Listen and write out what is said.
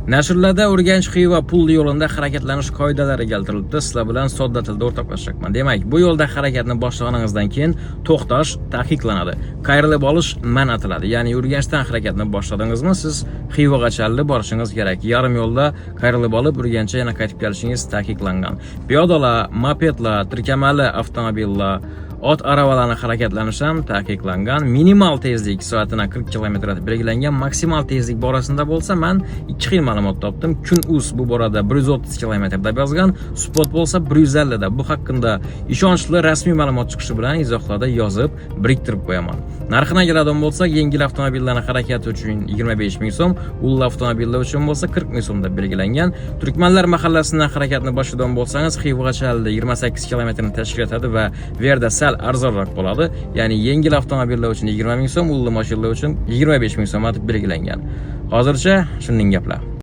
Nashrlarda Urganch-Xiva pulli yo'lida harakatlanish qoidalari keltirildi. Sizlar bilan sodda tilda o'rtoqlashmoqman. Demak, bu yo'lda harakatni boshlaganingizdan keyin to'xtash taqiqlanadi. Qayrilib olish man etiladi. Ya'ni Urganchdan harakatni boshladingizmi, siz Xivagacha borishingiz kerak. Yarim yo'lda qayrilib olib, Urganchga yana qaytib kelishingiz taqiqlangan. Piyodalar, mopedlar, tirkamali avtomobillar, ot aravalarni harakatlanishi ham taqiqlangan. Minimal tezlik soatiga 40 km deb belgilangan. Maksimal tezlik borasida bo'lsa, men 2 xil ma'lumot topdim. Kun.uz bu borada 130 km deb yozgan, Spot bo'lsa 150 da. Bu haqida ishonchli rasmiy ma'lumot chiqishi bilan izohlarda yozib, biriktirib qo'yaman. Narxini keladigan bo'lsa, yengil avtomobillarning harakati uchun 25 ming so'm, ulli avtomobillar uchun bo'lsa 40 ming so'm deb belgilangan. Turkmanlar mahallasidan harakatni boshlagan bo'lsangiz, Xivagacha 28 km ni tashkil etadi va bu yerda arzonroq bo'ladi. Ya'ni yengil avtomobillar uchun 20 ming so'm, ulli mashinalar uchun 25 ming so'm deb belgilangan. Hozircha shunday gaplar.